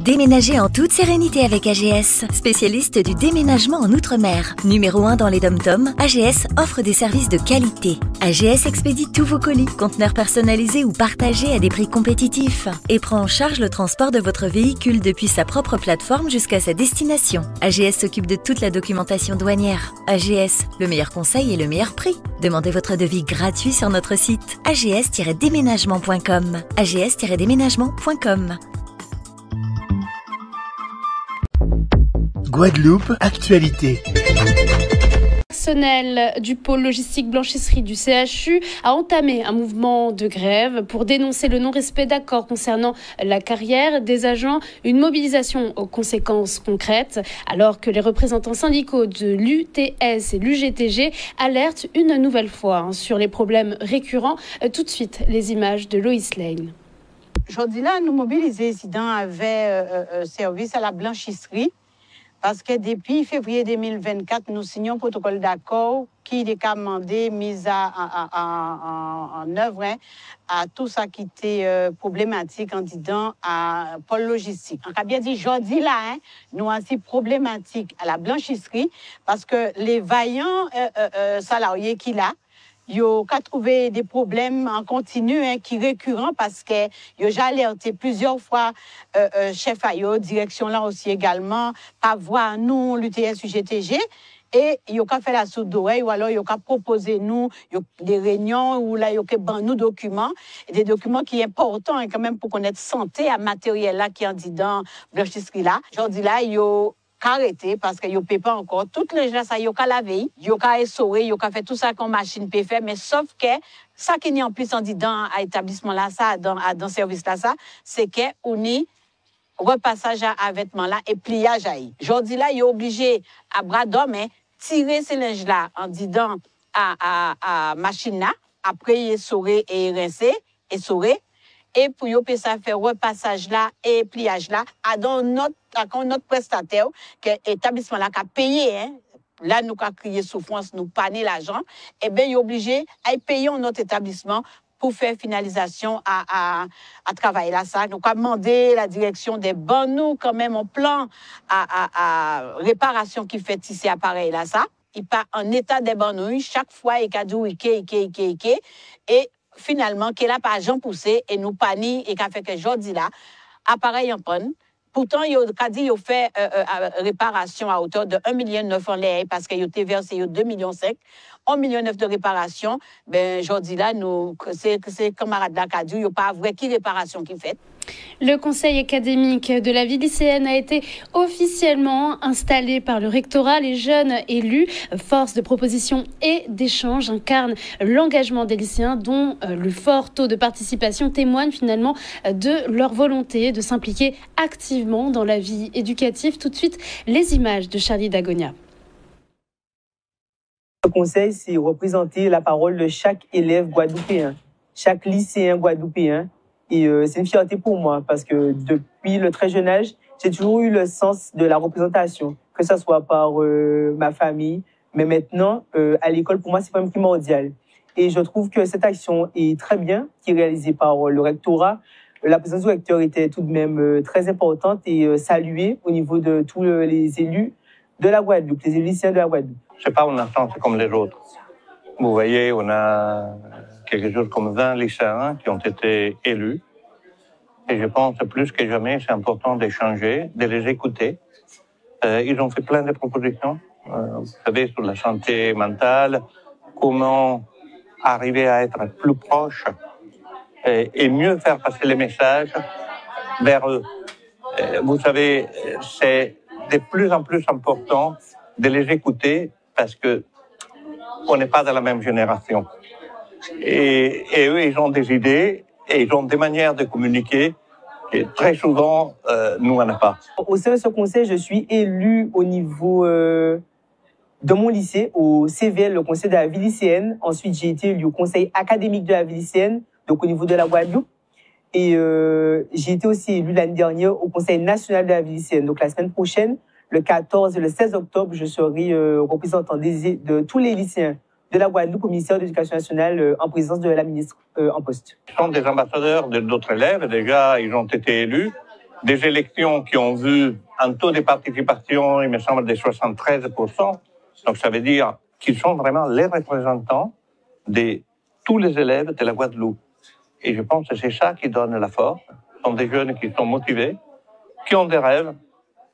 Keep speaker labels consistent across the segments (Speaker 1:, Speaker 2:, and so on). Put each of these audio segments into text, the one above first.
Speaker 1: Déménagez en toute sérénité avec AGS, spécialiste du déménagement en Outre-mer. Numéro 1 dans les dom-toms, AGS offre des services de qualité. AGS expédie tous vos colis, conteneurs personnalisés ou partagés à des prix compétitifs et prend en charge le transport de votre véhicule depuis sa propre plateforme jusqu'à sa destination. AGS s'occupe de toute la documentation douanière. AGS, le meilleur conseil et le meilleur prix. Demandez votre devis gratuit sur notre site ags-déménagement.com. ags-déménagement.com.
Speaker 2: Guadeloupe, actualité.
Speaker 3: Le personnel du pôle logistique blanchisserie du CHU a entamé un mouvement de grève pour dénoncer le non-respect d'accords concernant la carrière des agents, une mobilisation aux conséquences concrètes, alors que les représentants syndicaux de l'UTS et l'UGTG alertent une nouvelle fois sur les problèmes récurrents. Tout de suite, les images de Loïs Lane.
Speaker 4: Aujourd'hui, là, nous mobilisés ici avec service à la blanchisserie. Parce que depuis février 2024, nous signons un protocole d'accord qui est commandé, mis en œuvre à tout ça qui était problématique en disant à Pôle Logistique. On a bien dit, aujourd'hui là, nous avons aussi problématique à la blanchisserie parce que les vaillants salariés qu'il a, ils ont trouvé des problèmes en continu qui récurrents parce que ils ont déjà alerté plusieurs fois chef AIO, direction là aussi également, par voie nous, l'UTS, UGTG, et ils ont fait la sourde d'oreille ou alors ils ont proposé nous des réunions où là ils ont ban nous documents, et des documents qui sont importants quand même pour connaître santé à matériel là qui est en dit dans blanchisserie là. Aujourd'hui là, ils ont arrêté parce que yo paye pas encore toutes les gens ça yo ka laver yo ka essorer yo ka fait tout ça qu'on machine peut faire, mais sauf que ça qui n'est en plus en dit dans établissement là ça dans service là ça c'est que on y repassage à vêtements là et pliage à y. Aujourd'hui là yo obligé à bras d'homme tirer ces linges là en dit dans à machine là, après essorer et rincer essorer, et pour yo peut ça faire repassage là et pliage là à dans notre prestataire que établissement là qui a payé là nous a crié souffrance nous paner l'argent, et ben il est obligé à payer notre établissement pour faire finalisation à travailler là ça. Donc a demandé la direction des bons nous quand même en plan à réparation qui fait ici appareil là ça, il pas en état des bons nous chaque fois il a dit et finalement qu'elle a pas Jean poussé et nous pani et qu'a fait que aujourd'hui là appareil en panne. Pourtant il a dit il fait réparation à hauteur de 1,9 million en l'air parce qu'il a versé 2,5 millions 1,9 million de réparation. Ben aujourd'hui là nous c'est camarade là qui a dit il y a pas vrai qui réparation qui fait.
Speaker 3: Le conseil académique de la vie lycéenne a été officiellement installé par le rectorat. Les jeunes élus, force de proposition et d'échange, incarnent l'engagement des lycéens dont le fort taux de participation témoigne finalement de leur volonté de s'impliquer activement dans la vie éducative. Tout de suite, les images de Charlie Dagonia.
Speaker 5: Le conseil, c'est représenter la parole de chaque élève guadeloupéen, chaque lycéen guadeloupéen. Et c'est une fierté pour moi parce que depuis le très jeune âge, j'ai toujours eu le sens de la représentation, que ce soit par ma famille, mais maintenant, à l'école, pour moi, c'est quand même primordial. Et je trouve que cette action est très bien, qui est réalisée par le rectorat. La présence du recteur était tout de même très importante et saluée au niveau de tous les élus de la Guadeloupe, les élus lycéens de la Guadeloupe.
Speaker 6: C'est pas une instance comme les autres. Vous voyez, on a quelque chose comme 20 lycéens qui ont été élus. Et je pense que plus que jamais, c'est important d'échanger, de les écouter. Ils ont fait plein de propositions, vous savez, sur la santé mentale, comment arriver à être plus proche et mieux faire passer les messages vers eux. Vous savez, c'est de plus en plus important de les écouter parce que on n'est pas de la même génération. Et eux, ils ont des idées et ils ont des manières de communiquer que très souvent, nous, on n'a pas.
Speaker 5: Au sein de ce conseil, je suis élu au niveau de mon lycée, au CVL, le conseil de la vie lycéenne. Ensuite, j'ai été élu au conseil académique de la vie lycéenne, donc au niveau de la Guadeloupe. Et j'ai été aussi élu l'année dernière au conseil national de la vie lycéenne. Donc la semaine prochaine, le 14 et le 16 octobre, je serai représentant de tous les lycéens de la Guadeloupe au ministère de l'Éducation nationale en présence de la ministre en poste.
Speaker 6: Ils sont des ambassadeurs d'autres élèves. Déjà, ils ont été élus. des élections qui ont vu un taux de participation, il me semble, de 73%. Donc ça veut dire qu'ils sont vraiment les représentants de tous les élèves de la Guadeloupe. Et je pense que c'est ça qui donne la force. Ce sont des jeunes qui sont motivés, qui ont des rêves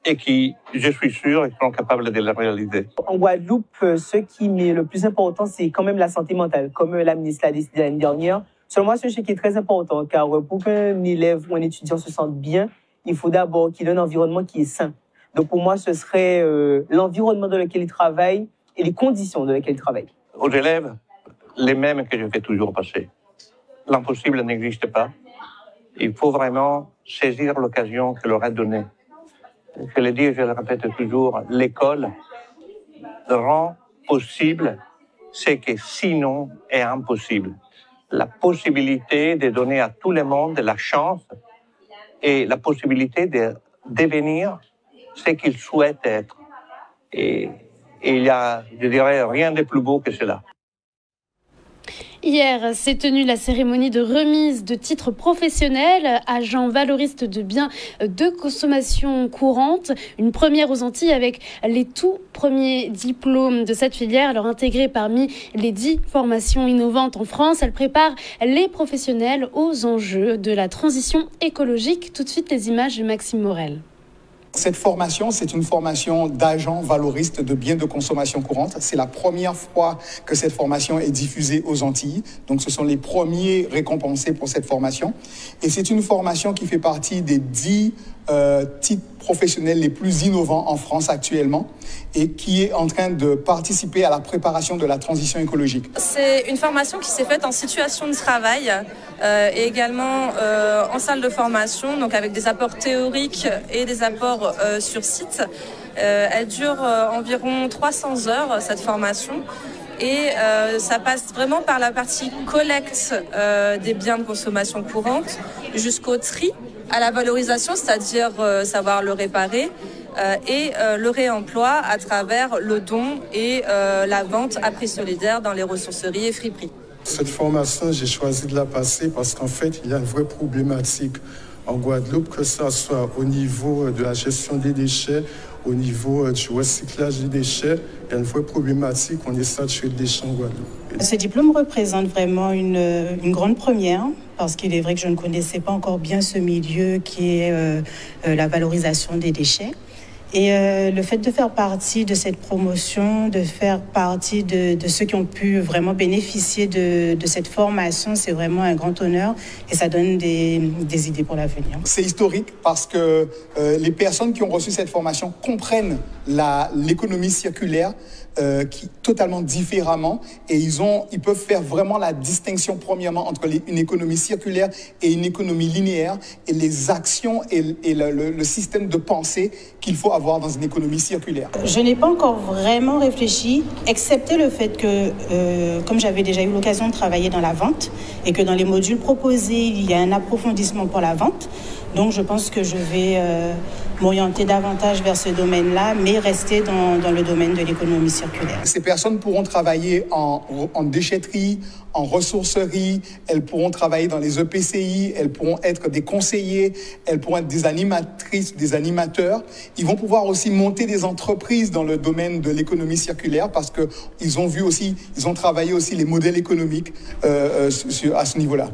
Speaker 6: et qui, je suis sûr, sont capables de les réaliser.
Speaker 5: En Guadeloupe, ce qui est le plus important, c'est quand même la santé mentale. Comme la ministre l'a décidé l'année dernière, selon moi, c'est ce qui est très important, car pour qu'un élève ou un étudiant se sente bien, il faut d'abord qu'il ait un environnement qui est sain. Donc pour moi, ce serait l'environnement dans lequel il travaille et les conditions dans lesquelles il travaille.
Speaker 6: Aux élèves, les mêmes que je fais toujours passer. L'impossible n'existe pas. Il faut vraiment saisir l'occasion que leur est donnée. Je le dis et je le répète toujours, l'école rend possible ce qui sinon est impossible. La possibilité de donner à tout le monde la chance et la possibilité de devenir ce qu'ils souhaitent être. Et il y a, je dirais, rien de plus beau que cela.
Speaker 3: Hier s'est tenue la cérémonie de remise de titres professionnels, agents valoristes de biens de consommation courante. Une première aux Antilles avec les tout premiers diplômes de cette filière. Alors intégrée parmi les 10 formations innovantes en France, elle prépare les professionnels aux enjeux de la transition écologique. Tout de suite, les images de Maxime Morel.
Speaker 2: Cette formation, c'est une formation d'agents valoristes de biens de consommation courante. C'est la première fois que cette formation est diffusée aux Antilles. Donc, ce sont les premiers récompensés pour cette formation. Et c'est une formation qui fait partie des 10 titres professionnels les plus innovants en France actuellement et qui est en train de participer à la préparation de la transition écologique.
Speaker 7: C'est une formation qui s'est faite en situation de travail et également en salle de formation, donc avec des apports théoriques et des apports sur site. Elle dure environ 300 heures, cette formation. Et ça passe vraiment par la partie collecte des biens de consommation courante jusqu'au tri, à la valorisation, c'est-à-dire savoir le réparer, et le réemploi à travers le don et la vente à prix solidaire dans les ressourceries et friperies.
Speaker 8: Cette formation, j'ai choisi de la passer parce qu'en fait, il y a une vraie problématique en Guadeloupe, que ce soit au niveau de la gestion des déchets, au niveau du recyclage des déchets. Il y a une vraie problématique, on est saturé de déchets en Guadeloupe.
Speaker 9: Ce diplôme représente vraiment une grande première, parce qu'il est vrai que je ne connaissais pas encore bien ce milieu qui est la valorisation des déchets. Et le fait de faire partie de cette promotion, de faire partie de ceux qui ont pu vraiment bénéficier de cette formation, c'est vraiment un grand honneur et ça donne des idées pour l'avenir. C'est
Speaker 2: historique parce que les personnes qui ont reçu cette formation comprennent l'économie circulaire totalement différemment et ils peuvent faire vraiment la distinction premièrement entre une économie circulaire et une économie linéaire et les actions et le système de pensée qu'il faut avoir dans une économie circulaire.
Speaker 9: Je n'ai pas encore vraiment réfléchi, excepté le fait que, comme j'avais déjà eu l'occasion de travailler dans la vente et que dans les modules proposés, il y a un approfondissement pour la vente. Donc je pense que je vais m'orienter davantage vers ce domaine-là, mais rester dans le domaine de l'économie circulaire.
Speaker 2: Ces personnes pourront travailler en déchetterie, en ressourcerie, elles pourront travailler dans les EPCI, elles pourront être des conseillers, elles pourront être des animatrices, des animateurs. Ils vont pouvoir aussi monter des entreprises dans le domaine de l'économie circulaire parce qu'ils ont travaillé aussi les modèles économiques à ce niveau-là.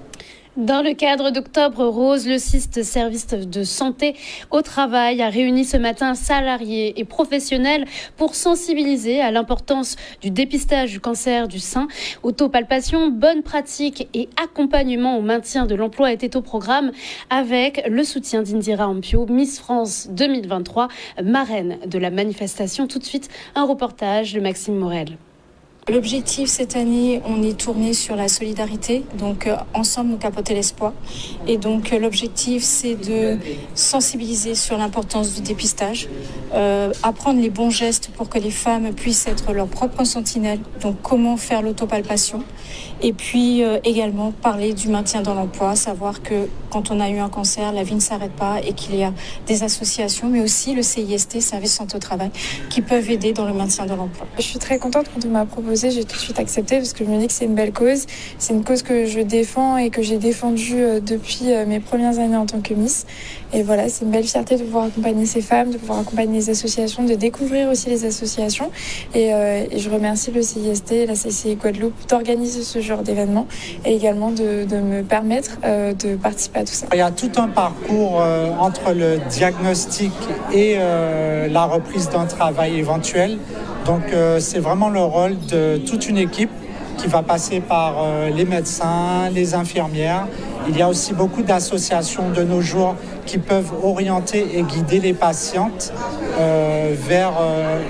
Speaker 3: Dans le cadre d'Octobre Rose, le CIST Service de Santé au Travail a réuni ce matin salariés et professionnels pour sensibiliser à l'importance du dépistage du cancer du sein. Autopalpation, bonnes pratiques et accompagnement au maintien de l'emploi étaient au programme avec le soutien d'Indira Ampio, Miss France 2023, marraine de la manifestation. Tout de suite, un reportage de Maxime Morel.
Speaker 10: L'objectif cette année, on est tourné sur la solidarité, donc ensemble nous capoter l'espoir. Et donc l'objectif c'est de sensibiliser sur l'importance du dépistage, apprendre les bons gestes pour que les femmes puissent être leurs propres sentinelles, donc comment faire l'autopalpation. Et puis également parler du maintien dans l'emploi, savoir que quand on a eu un cancer, la vie ne s'arrête pas et qu'il y a des associations, mais aussi le CIST, Service Santé au Travail, qui peuvent aider dans le maintien de l'emploi.
Speaker 11: Je suis très contente quand on m'a proposé
Speaker 10: proposé, j'ai tout de suite accepté parce que je me dis que c'est une belle cause. C'est une cause que je défends et que j'ai défendue depuis mes premières années en tant que Miss. Et voilà, c'est une belle fierté de pouvoir accompagner ces femmes, de pouvoir accompagner les associations, de découvrir aussi les associations. Et je remercie le CIST et la CCI Guadeloupe d'organiser ce genre d'événement et également de me permettre de participer à tout ça.
Speaker 11: Il y a tout un parcours entre le diagnostic et la reprise d'un travail éventuel. Donc c'est vraiment le rôle de toute une équipe qui va passer par les médecins, les infirmières. Il y a aussi beaucoup d'associations de nos jours qui peuvent orienter et guider les patientes vers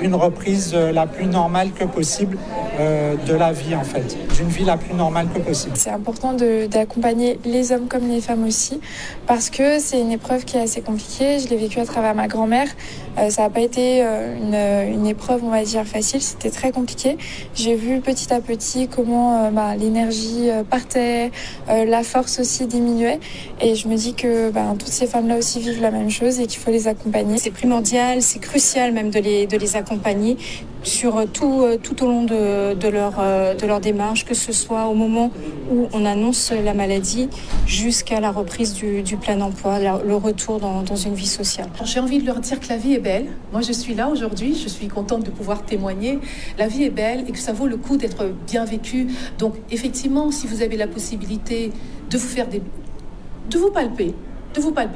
Speaker 11: une reprise la plus normale que possible de la vie, en fait, d'une vie la plus normale que possible.
Speaker 10: C'est important d'accompagner les hommes comme les femmes aussi, parce que c'est une épreuve qui est assez compliquée. Je l'ai vécue à travers ma grand-mère. Ça n'a pas été une épreuve, on va dire, facile. C'était très compliqué. J'ai vu petit à petit comment l'énergie partait, la force aussi diminuait. Et je me dis que toutes ces femmes-là aussi vivent la même chose et qu'il faut les accompagner.
Speaker 12: C'est primordial, c'est crucial même de les accompagner sur tout au long de leur démarche, que ce soit au moment où on annonce la maladie jusqu'à la reprise du plein emploi, le retour dans une vie sociale.
Speaker 13: J'ai envie de leur dire que la vie est belle. Moi, je suis là aujourd'hui, je suis contente de pouvoir témoigner. La vie est belle et que ça vaut le coup d'être bien vécu. Donc, effectivement, si vous avez la possibilité de vous palper.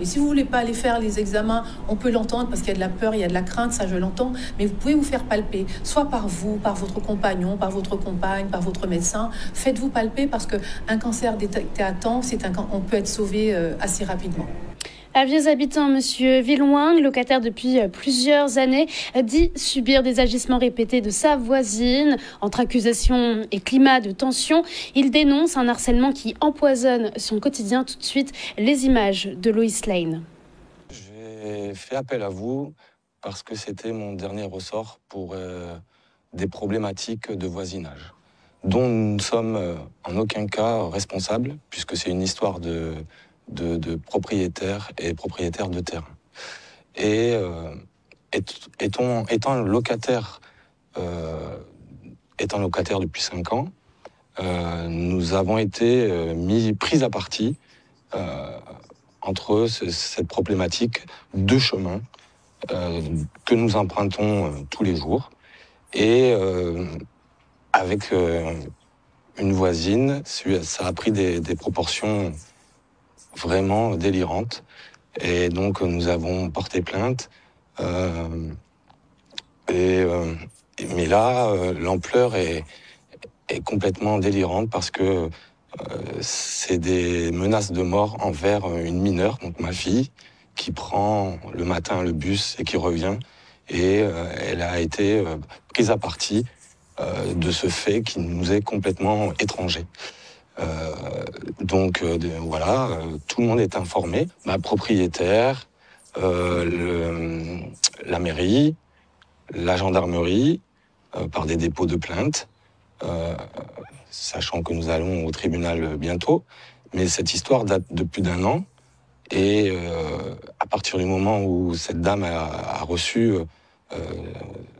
Speaker 13: Si vous voulez pas aller faire les examens, on peut l'entendre parce qu'il y a de la peur, il y a de la crainte, ça je l'entends, mais vous pouvez vous faire palper, soit par vous, par votre compagnon, par votre compagne, par votre médecin. Faites-vous palper parce qu'un cancer détecté à temps, on peut être sauvé assez rapidement.
Speaker 3: Aviez habitant, Monsieur Villouing, locataire depuis plusieurs années, dit subir des agissements répétés de sa voisine. Entre accusations et climat de tension, il dénonce un harcèlement qui empoisonne son quotidien. Tout de suite, les images de Loïs Lane.
Speaker 14: J'ai fait appel à vous parce que c'était mon dernier ressort pour des problématiques de voisinage, dont nous ne sommes en aucun cas responsables, puisque c'est une histoire de propriétaires et propriétaires de terrain. Et étant locataire depuis 5 ans, nous avons été pris à partie entre cette problématique de chemin que nous empruntons tous les jours. Et avec une voisine, ça a pris des proportions vraiment délirante. Et donc, nous avons porté plainte. Mais là, l'ampleur est complètement délirante parce que c'est des menaces de mort envers une mineure, donc ma fille, qui prend le matin le bus et qui revient. Et elle a été prise à partie de ce fait qui nous est complètement étranger. Voilà, tout le monde est informé. Ma propriétaire, la mairie, la gendarmerie, par des dépôts de plainte, sachant que nous allons au tribunal bientôt. Mais cette histoire date de plus d'1 an. Et à partir du moment où cette dame a reçu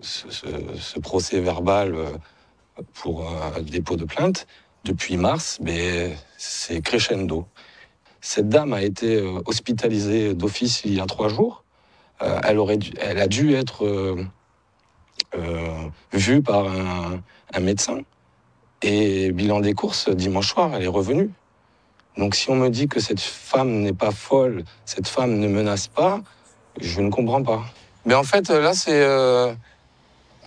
Speaker 14: ce procès verbal pour dépôt de plainte, depuis mars, c'est crescendo. Cette dame a été hospitalisée d'office il y a 3 jours. Elle a dû être vue par un médecin. Et bilan des courses, dimanche soir, elle est revenue. Donc si on me dit que cette femme n'est pas folle, cette femme ne menace pas, je ne comprends pas. Mais en fait, là,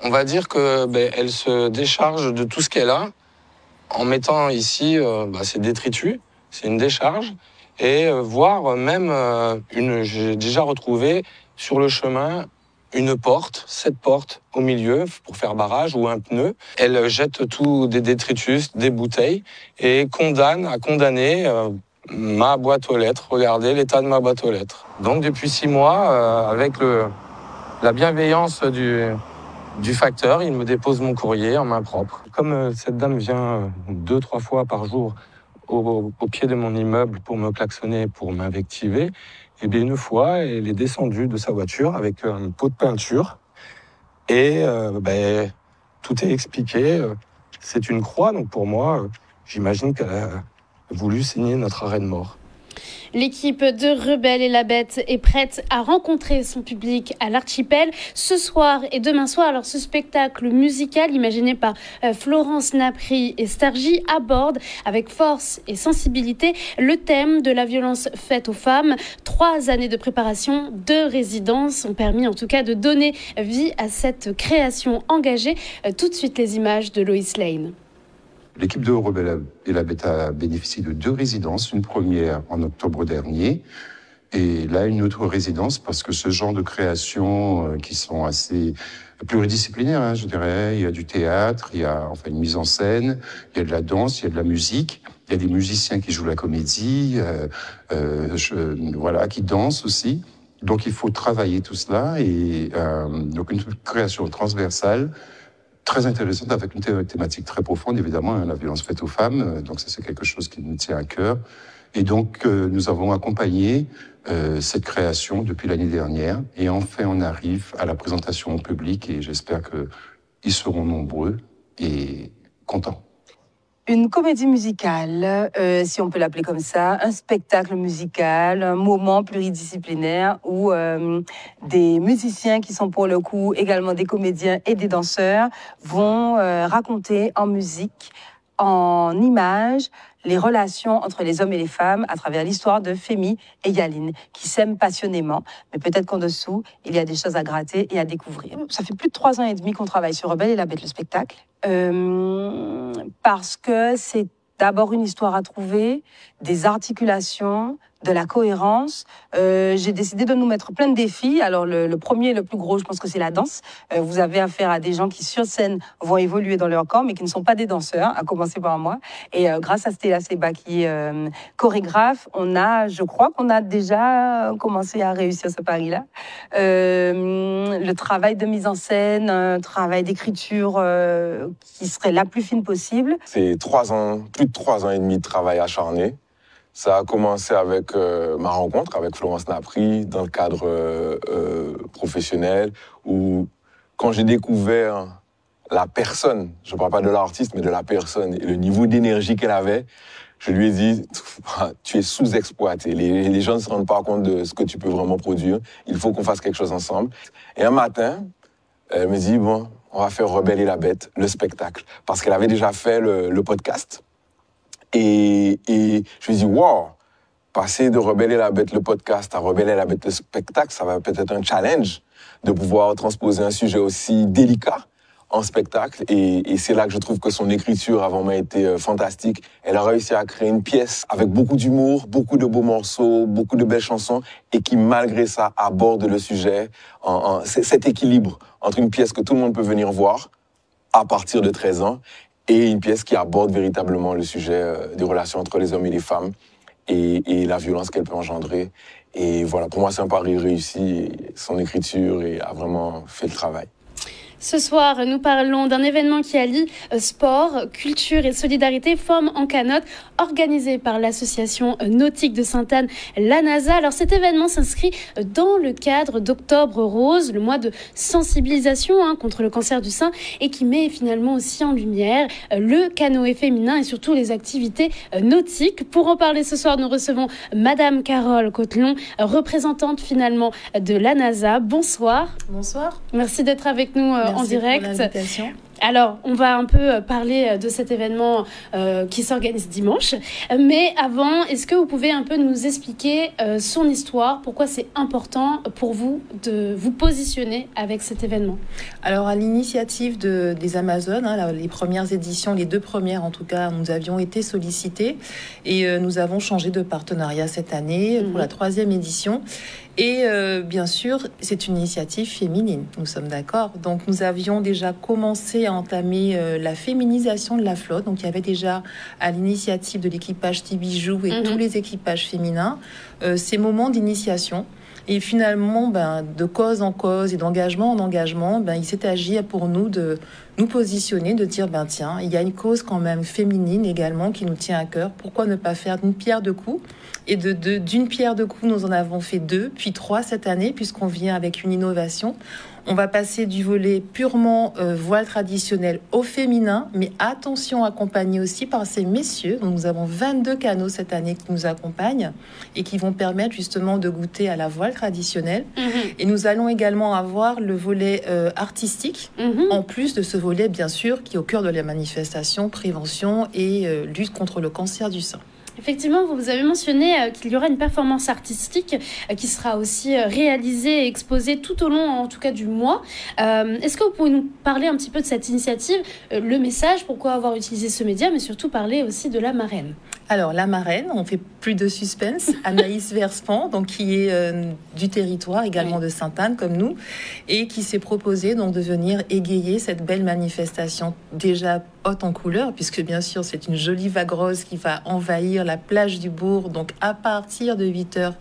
Speaker 14: on va dire qu'elle se décharge de tout ce qu'elle a, en mettant ici ces détritus, c'est une décharge, et voire même j'ai déjà retrouvé sur le chemin cette porte au milieu pour faire barrage ou un pneu. Elle jette tout des détritus, des bouteilles, et a condamné ma boîte aux lettres. Regardez l'état de ma boîte aux lettres. Donc depuis 6 mois, avec la bienveillance du facteur, il me dépose mon courrier en main propre. Comme cette dame vient 2-3 fois par jour au pied de mon immeuble pour me klaxonner, pour m'invectiver, et bien une fois, elle est descendue de sa voiture avec un pot de peinture et tout est expliqué. c'est une croix, donc pour moi, j'imagine qu'elle a voulu signer notre arrêt de mort.
Speaker 3: L'équipe de Rebelle et la Bête est prête à rencontrer son public à l'Archipel ce soir et demain soir. Alors ce spectacle musical imaginé par Florence Napri et Stargy aborde avec force et sensibilité le thème de la violence faite aux femmes. 3 années de préparation, 2 résidences ont permis en tout cas de donner vie à cette création engagée. Tout de suite les images de Lois Lane.
Speaker 15: L'équipe de Rebelle et la Bête a bénéficié de 2 résidences, une première en octobre dernier, et là une autre résidence, parce que ce genre de créations qui sont assez pluridisciplinaires, hein, je dirais, il y a du théâtre, il y a enfin une mise en scène, il y a de la danse, il y a de la musique, il y a des musiciens qui jouent la comédie, voilà, qui dansent aussi. Donc il faut travailler tout cela, et donc une création transversale, très intéressante, avec une thématique très profonde, évidemment, hein, la violence faite aux femmes. Donc ça, c'est quelque chose qui nous tient à cœur. Et donc, nous avons accompagné cette création depuis l'année dernière. Et enfin, on arrive à la présentation au public, et j'espère qu'ils seront nombreux et contents.
Speaker 16: Une comédie musicale, si on peut l'appeler comme ça, un spectacle musical, un moment pluridisciplinaire où des musiciens qui sont pour le coup également des comédiens et des danseurs vont raconter en musique, en images, les relations entre les hommes et les femmes à travers l'histoire de Femi et Yaline, qui s'aiment passionnément. Mais peut-être qu'en dessous, il y a des choses à gratter et à découvrir. Ça fait plus de 3 ans et demi qu'on travaille sur Rebelle et la Bête, le spectacle. Parce que c'est d'abord une histoire à trouver, des articulations, de la cohérence. J'ai décidé de nous mettre plein de défis. Alors le premier, le plus gros, je pense que c'est la danse. Vous avez affaire à des gens qui sur scène vont évoluer dans leur corps, mais qui ne sont pas des danseurs, à commencer par moi. Et grâce à Stella Seba qui est chorégraphe, je crois qu'on a déjà commencé à réussir ce pari-là. Le travail de mise en scène, un travail d'écriture qui serait la plus fine possible.
Speaker 17: C'est 3 ans, plus de 3 ans et demi de travail acharné. Ça a commencé avec ma rencontre avec Florence Napri dans le cadre professionnel où, quand j'ai découvert la personne, je ne parle pas de l'artiste, mais de la personne et le niveau d'énergie qu'elle avait, je lui ai dit, tu es sous-exploité. Les gens ne se rendent pas compte de ce que tu peux vraiment produire. Il faut qu'on fasse quelque chose ensemble. Et un matin, elle me dit, bon, on va faire Rebelle et la Bête, le spectacle. Parce qu'elle avait déjà fait le podcast. Et je lui ai dit, wow, passer de Rebelle et la Bête, le podcast, à Rebelle et la Bête, le spectacle, ça va peut-être être un challenge de pouvoir transposer un sujet aussi délicat en spectacle. Et c'est là que je trouve que son écriture a vraiment été fantastique. Elle a réussi à créer une pièce avec beaucoup d'humour, beaucoup de beaux morceaux, beaucoup de belles chansons, et qui, malgré ça, aborde le sujet, cet équilibre entre une pièce que tout le monde peut venir voir à partir de 13 ans, et une pièce qui aborde véritablement le sujet des relations entre les hommes et les femmes et la violence qu'elle peut engendrer. Et voilà, pour moi, c'est un pari réussi. Et son écriture a vraiment fait le travail.
Speaker 3: Ce soir, nous parlons d'un événement qui allie sport, culture et solidarité, Femmes en canotte, organisé par l'association nautique de Sainte-Anne, la NASA. Alors cet événement s'inscrit dans le cadre d'Octobre Rose, le mois de sensibilisation contre le cancer du sein, et qui met finalement aussi en lumière le canoë féminin et surtout les activités nautiques. Pour en parler ce soir, nous recevons Madame Carole Cotelon, représentante finalement de la NASA. Bonsoir.
Speaker 18: Bonsoir.
Speaker 3: Merci d'être avec nous en direct.
Speaker 18: Merci pour l'invitation.
Speaker 3: Alors, on va un peu parler de cet événement qui s'organise dimanche. Mais avant, est-ce que vous pouvez un peu nous expliquer son histoire? Pourquoi c'est important pour vous de vous positionner avec cet événement?
Speaker 18: Alors, à l'initiative des Amazones, les premières éditions, les 2 premières en tout cas, nous avions été sollicités et nous avons changé de partenariat cette année pour la 3e édition. Et bien sûr, c'est une initiative féminine, nous sommes d'accord. Donc, nous avions déjà commencé à entamer la féminisation de la flotte. Donc, il y avait déjà, à l'initiative de l'équipage Tibijou et tous les équipages féminins, ces moments d'initiation. Et finalement, de cause en cause et d'engagement en engagement, il s'est agi pour nous de nous positionner, de dire, tiens, il y a une cause quand même féminine également qui nous tient à cœur. Pourquoi ne pas faire d'une pierre deux coups Et d'une pierre deux coups, nous en avons fait 2, puis 3 cette année, puisqu'on vient avec une innovation. On va passer du volet purement voile traditionnel au féminin, mais attention, accompagné aussi par ces messieurs. Donc nous avons 22 canaux cette année qui nous accompagnent et qui vont permettre justement de goûter à la voile traditionnelle. Et nous allons également avoir le volet artistique, en plus de ce volet, bien sûr, qui est au cœur de la manifestation, prévention et lutte contre le cancer du sein.
Speaker 3: Effectivement, vous avez mentionné qu'il y aura une performance artistique qui sera aussi réalisée et exposée tout au long, en tout cas, du mois. Est-ce que vous pouvez nous parler un petit peu de cette initiative, le message, pourquoi avoir utilisé ce média, mais surtout parler aussi de la marraine?
Speaker 18: Alors, la marraine, on fait plus de suspense, Anaïs Verspan, donc qui est du territoire, également de Sainte-Anne, comme nous, et qui s'est proposée donc de venir égayer cette belle manifestation déjà haute en couleur, puisque bien sûr, c'est une jolie vague rose qui va envahir la plage du bourg, donc à partir de 8h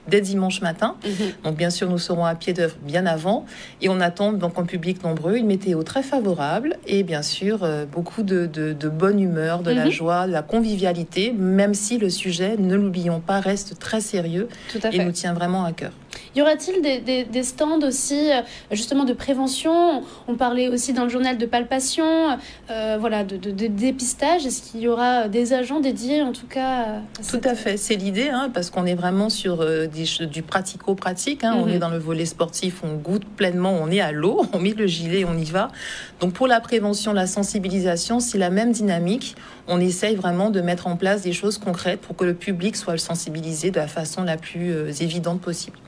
Speaker 18: dès dimanche matin. Donc bien sûr, nous serons à pied d'œuvre bien avant, et on attend donc un public nombreux, une météo très favorable, et bien sûr, beaucoup de bonne humeur, de la joie, de la convivialité, même si le sujet, ne l'oublions pas, reste très sérieux et nous tient vraiment à cœur.
Speaker 3: Y aura-t-il des stands aussi, justement, de prévention? On parlait aussi dans le journal de palpation, voilà, de dépistage. Est-ce qu'il y aura des agents dédiés, en tout cas
Speaker 18: Tout à fait, c'est l'idée, parce qu'on est vraiment sur du pratico-pratique. On est dans le volet sportif, on goûte pleinement, on est à l'eau, on met le gilet, on y va. Donc pour la prévention, la sensibilisation, c'est la même dynamique. On essaye vraiment de mettre en place des choses concrètes pour que le public soit sensibilisé de la façon la plus évidente possible.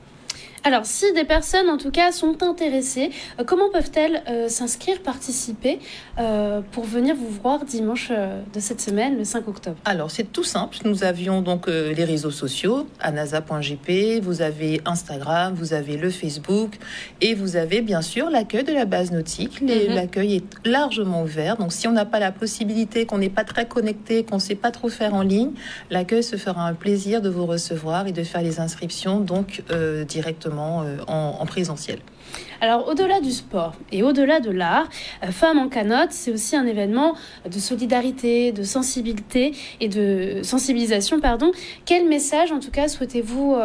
Speaker 3: Alors, si des personnes, en tout cas, sont intéressées, comment peuvent-elles s'inscrire, participer pour venir vous voir dimanche de cette semaine, le 5 octobre?
Speaker 18: Alors, c'est tout simple. Nous avions donc les réseaux sociaux, anasa.gp, vous avez Instagram, vous avez le Facebook, et vous avez bien sûr l'accueil de la base nautique. L'accueil est largement ouvert. Donc, si on n'a pas la possibilité, qu'on n'est pas très connecté, qu'on ne sait pas trop faire en ligne, l'accueil se fera un plaisir de vous recevoir et de faire les inscriptions donc directement en présentiel.
Speaker 3: Alors, au-delà du sport et au-delà de l'art, Femmes en canotte, c'est aussi un événement de solidarité, de sensibilité et de sensibilisation, pardon. Quel message, en tout cas, souhaitez-vous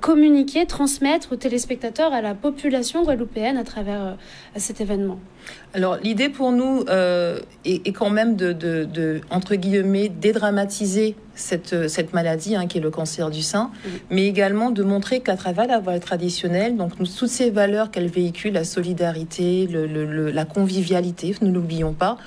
Speaker 3: communiquer, transmettre aux téléspectateurs, à la population guadeloupéenne à travers cet événement?
Speaker 18: Alors, l'idée pour nous est quand même de entre guillemets, dédramatiser cette maladie qui est le cancer du sein, mais également de montrer qu'à travers la voile traditionnelle, donc toutes ces valeurs qu'elle véhicule, la solidarité, la convivialité, ne l'oublions pas,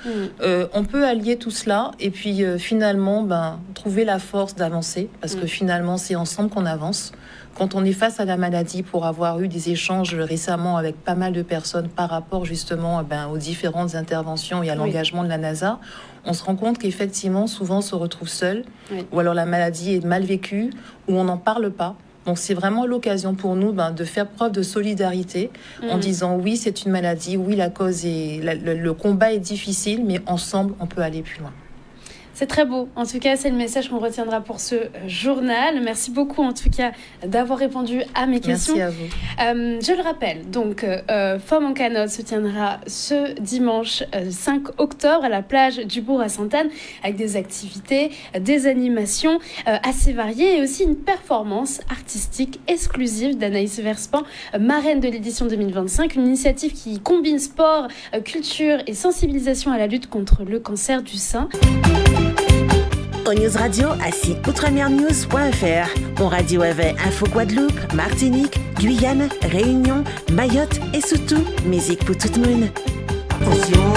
Speaker 18: on peut allier tout cela et puis finalement trouver la force d'avancer, parce que finalement c'est ensemble qu'on avance. Quand on est face à la maladie, pour avoir eu des échanges récemment avec pas mal de personnes par rapport justement aux différentes interventions et à l'engagement de la NASA, on se rend compte qu'effectivement, souvent on se retrouve seul, ou alors la maladie est mal vécue, ou on n'en parle pas. Donc c'est vraiment l'occasion pour nous de faire preuve de solidarité en disant oui, c'est une maladie, oui, la cause est, le combat est difficile, mais ensemble, on peut aller plus loin.
Speaker 3: C'est très beau. En tout cas, c'est le message qu'on retiendra pour ce journal. Merci beaucoup, en tout cas, d'avoir répondu à mes questions.
Speaker 18: Merci à vous.
Speaker 3: Je le rappelle, donc, Femmes en canotte se tiendra ce dimanche 5 octobre à la plage du Bourg à Sainte-Anne, avec des activités, des animations assez variées et aussi une performance artistique exclusive d'Anaïs Verspan, marraine de l'édition 2025, une initiative qui combine sport, culture et sensibilisation à la lutte contre le cancer du sein.
Speaker 19: Au News Radio à site outremernews.fr. On radio avait Info Guadeloupe, Martinique, Guyane, Réunion, Mayotte et surtout musique pour tout le monde. Attention,